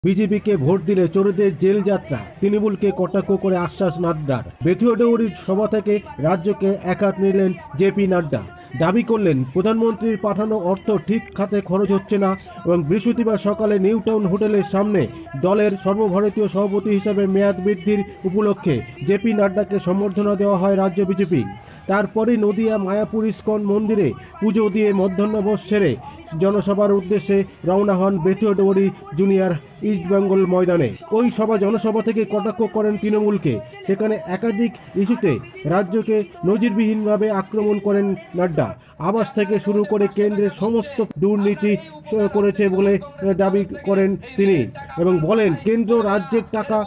বিজেপিকে ভোট দিলে চোরদের জেল যাত্রা, তৃণমূলকে কটাক্ষ করে আশ্বাস নাড্ডার। বেথুয়াডৌরির সভা থেকে রাজ্যকে একাত নিলেন জেপি নাড্ডা। দাবি করলেন প্রধানমন্ত্রীর পাঠানো অর্থ ঠিক খাতে খরচ হচ্ছে না এবং বৃহস্পতিবার সকালে নিউ টাউন হোটেলের সামনে দলের সর্বভারতীয় সভাপতি হিসেবে মেয়াদ বৃদ্ধির উপলক্ষে জেপি নাড্ডাকে সম্বর্ধনা দেওয়া হয় রাজ্য বিজেপি। তারপরে নদিয়া মায়াপুর ইস্কন মন্দিরে পুজো দিয়ে মধ্যাহ্নভোজ সেরে জনসভার উদ্দেশ্যে রওনা হন বেথুয়াডৌরি জুনিয়র ইস্টবেঙ্গল ময়দানে। ওই জনসভা থেকে কটাক্ষ করেন তৃণমূলকে। সেখানে একাধিক ইস্যুতে রাজ্যকে নজিরবিহীনভাবে আক্রমণ করেন নাড্ডা। আবাস থেকে শুরু করে কেন্দ্রের সমস্ত দুর্নীতি করেছে বলে দাবি করেন তিনি এবং বলেন কেন্দ্র রাজ্যের টাকা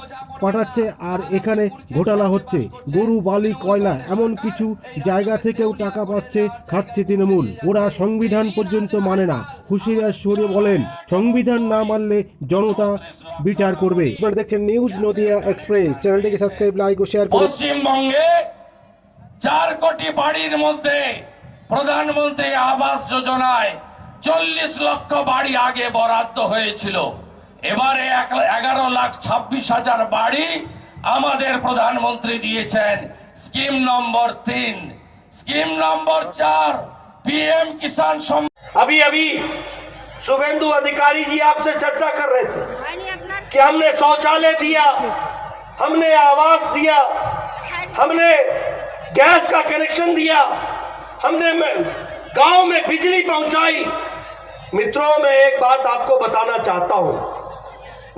পাঠাচ্ছে আর এখানে ঘোটালা হচ্ছে। গরু, বালি, কয়লা এমন কিছু জায়গা থেকেও টাকা পাচ্ছে, খাচ্ছে তৃণমূল। ওরা সংবিধান পর্যন্ত মানে না। হুঁশিয়ার সুরে বলেন সংবিধান না মানলে জনতা বিচার করবে। আপনারা দেখছেন নিউজ নদিয়া এক্সপ্রেস। চ্যানেলটিকে সাবস্ক্রাইব, লাইক ও শেয়ার করুন। পশ্চিমবঙ্গে 4 কোটি বাড়ির মধ্যে প্রধানমন্ত্রী আবাস যোজনায় 40 লক্ষ বাড়ি আগে বরাদ্দ হয়েছিল। এবারে 11,26,000 বাড়ি আমাদের প্রধানমন্ত্রী দিয়েছেন স্কিম নম্বর 3। स्कीम नंबर 4 पीएम किसान अभी शुभेंदु अधिकारी जी आपसे चर्चा कर रहे थे कि हमने शौचालय दिया, हमने आवास दिया, हमने गैस का कनेक्शन दिया, हमने गांव में बिजली पहुंचाई। मित्रों, मैं एक बात आपको बताना चाहता हूं।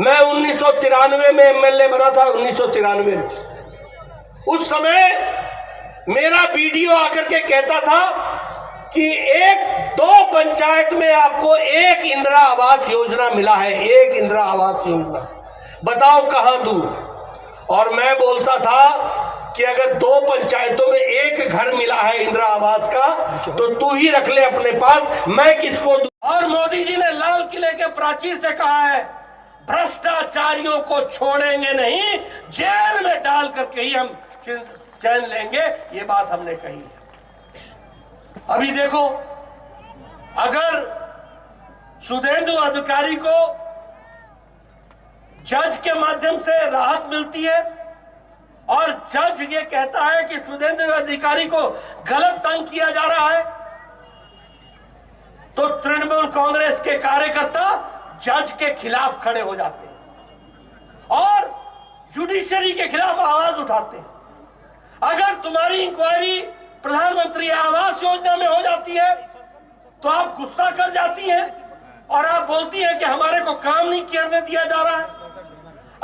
मैं 1993 में एमएलए बना था। 1993 में उस समय मेरा बीडीओ आकर के कहता था कि 1-2 पंचायत में आपको एक इंदिरा आवास योजना मिला है, एक इंदिरा आवास योजना, बताओ कहां दूं। और मैं बोलता था कि अगर 2 पंचायतों में एक घर मिला है इंदिरा आवास का तो तू ही रख ले अपने पास, मैं किसको दूं। और मोदी जी ने लाल किले के प्राचीर से कहा है भ्रष्टाचारियों को छोड़ेंगे नहीं, जेल में डाल करके ही हम चैन लेंगे। ये बात हमने कही है। अभी देखो, अगर शुभेंदु अधिकारी को जज के माध्यम से राहत मिलती है और जज ये कहता है कि शुभेंदु अधिकारी को गलत तंग किया जा रहा है, तो तृणमूल कांग्रेस के कार्यकर्ता जज के खिलाफ खड़े हो जाते हैं और जुडिशरी के खिलाफ आवाज उठाते हैं। अगर तुम्हारी इंक्वायरी प्रधानमंत्री आवास योजना में हो जाती है तो आप गुस्सा कर जाती हैं और आप बोलती हैं कि हमारे को काम नहीं करने दिया जा रहा है।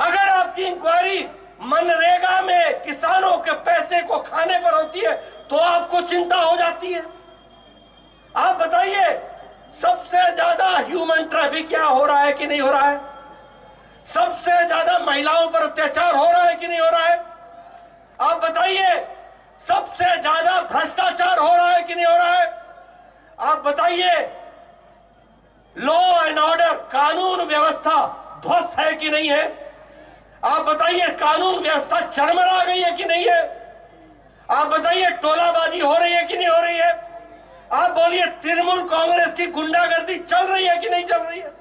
अगर आपकी इंक्वायरी मनरेगा में किसानों के पैसे को खाने पर होती है तो आपको चिंता हो जाती है। आप बताइए, सबसे ज्यादा ह्यूमन ट्रैफिक क्या हो रहा है कि नहीं हो रहा है? सबसे ज्यादा महिलाओं पर अत्याचार हो रहा है कि नहीं हो रहा है? आप बताइए, सबसे ज्यादा भ्रष्टाचार हो रहा है कि नहीं हो रहा है? आप बताइए, लॉ एंड ऑर्डर, कानून व्यवस्था ध्वस्त है कि नहीं है? आप बताइए, कानून व्यवस्था चरमरा गई है कि नहीं है? आप बताइए, टोलाबाजी हो रही है कि नहीं हो रही है? आप बोलिए, तृणमूल कांग्रेस की गुंडागर्दी चल रही है कि नहीं चल रही है?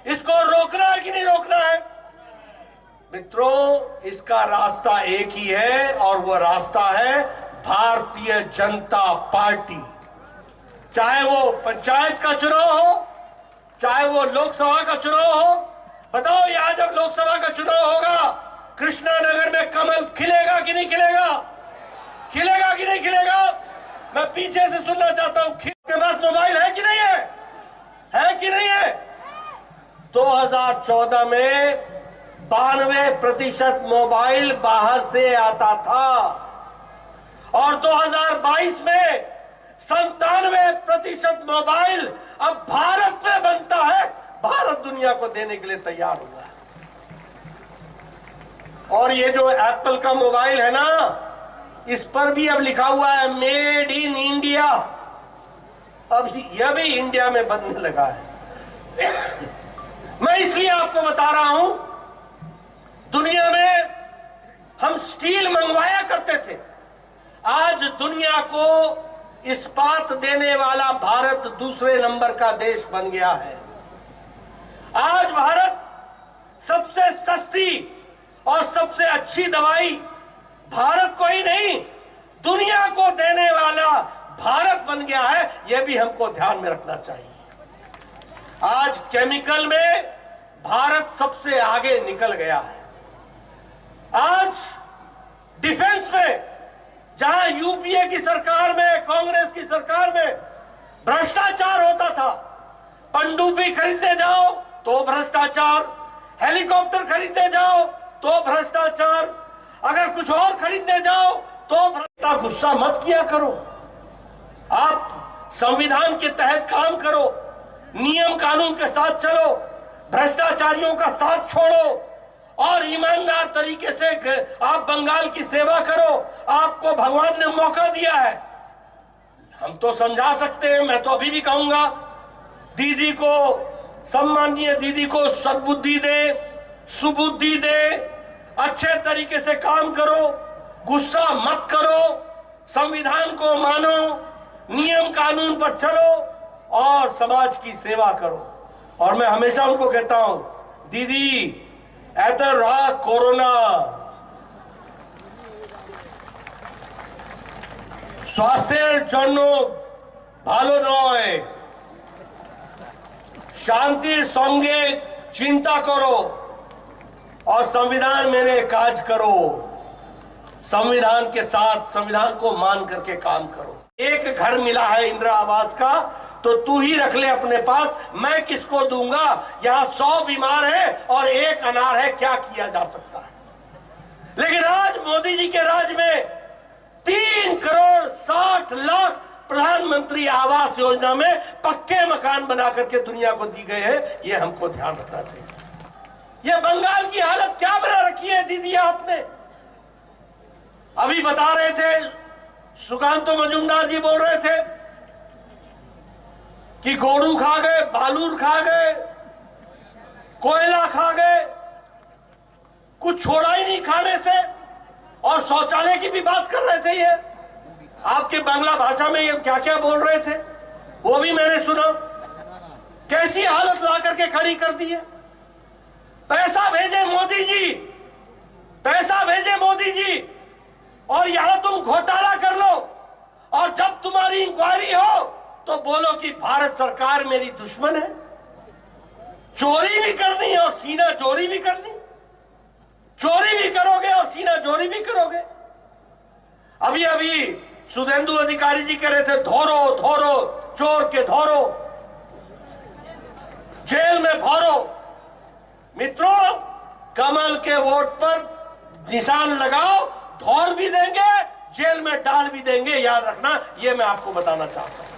इसको रोकना है कि नहीं रोकना है? मित्रों, इसका रास्ता एक ही है और वो रास्ता है भारतीय जनता पार्टी। चाहे वो पंचायत का चुनाव हो, चाहे वो लोकसभा का चुनाव हो। बताओ, यहां जब लोकसभा का चुनाव होगा, कृष्णानगर में कमल खिलेगा कि नहीं खिलेगा? खिलेगा कि नहीं खिलेगा? मैं पीछे से सुनना चाहता हूं, के पास मोबाइल है कि नहीं है? है कि नहीं है? 2014 में 92% मोबाइल बाहर से आता था और 2022 में 97% मोबाइल अब भारत में बनता है। भारत दुनिया को देने के लिए तैयार हुआ है। और ये जो एप्पल का मोबाइल है ना, इस पर भी अब लिखा हुआ है मेड इन इंडिया। अब यह भी इंडिया में बनने लगा है। मैं इसलिए आपको बता रहा हूं, दुनिया में हम स्टील मंगवाया करते थे, आज दुनिया को इस्पात देने वाला भारत दूसरे नंबर का देश बन गया है। आज भारत सस्ती और सबसे अच्छी दवाई भारत को ही नहीं दुनिया को देने वाला भारत बन गया है, यह भी हमको ध्यान में रखना चाहिए। आज केमिकल में भारत सबसे आगे निकल गया है। आज डिफेंस में जहां यूपीए की सरकार में, कांग्रेस की सरकार में भ्रष्टाचार होता था, पनडुब्बी खरीदने जाओ तो भ्रष्टाचार, हेलीकॉप्टर खरीदने जाओ तो भ्रष्टाचार, अगर कुछ और खरीदने जाओ तो भ्रष्टाचार। गुस्सा मत किया करो, आप संविधान के तहत काम करो, नियम कानून के साथ चलो, भ्रष्टाचारियों का साथ छोड़ो और ईमानदार तरीके से आप बंगाल की सेवा करो। आपको भगवान ने मौका दिया है, हम तो समझा सकते हैं। मैं तो अभी भी कहूंगा दीदी को, सम्माननीय दीदी को सद्बुद्धि दे, सुबुद्धि दे, अच्छे तरीके से काम करो, गुस्सा मत करो, संविधान को मानो, नियम कानून पर चलो और समाज की सेवा करो। और मैं हमेशा उनको कहता हूं, दीदी ऐतर रहा कोरोना, स्वास्थ्यের জন্য ভালো নয়, शांतिर संगे चिंता करो और संविधान मेरे काज करो, संविधान के साथ संविधान को मान करके काम करो। एक घर मिला है इंदिरा आवास का तो तू ही रख ले अपने पास, मैं किसको दूंगा? यहां 100 बीमार है और 1 अनार है, क्या किया जा सकता है? लेकिन आज मोदी जी के राज में 3 करोड़ 60 लाख प्रधानमंत्री आवास योजना में पक्के मकान बना करके दुनिया को दी गए हैं। ये हमको ध्यान रखना चाहिए। ये बंगाल की हालत क्या बना रखी है दीदी आपने? अभी बता रहे थे, सुकांतो मजूमदार जी बोल रहे थे कि गोरू खा गए, बालूर खा गए, कोयला खा गए, कुछ छोड़ा ही नहीं खाने से, और शौचालय की भी बात कर रहे थे। ये आपके बांग्ला भाषा में ये क्या क्या बोल रहे थे वो भी मैंने सुना। कैसी हालत ला करके खड़ी कर दी है। पैसा भेजे मोदी जी, पैसा भेजे मोदी जी, और यहां तुम घोटाला कर लो, और जब तुम्हारी इंक्वायरी हो तो बोलो कि भारत सरकार मेरी दुश्मन है। चोरी भी करनी और सीना चोरी भी करनी, चोरी भी करोगे और सीना चोरी भी करोगे। अभी अभी सुधेंदु अधिकारी जी कह रहे थे धोरो धोरो, चोर के धोरो, जेल में भरो। मित्रों, कमल के वोट पर निशान लगाओ, धौर भी देंगे, जेल में डाल भी देंगे, याद रखना। ये मैं आपको बताना चाहता हूं।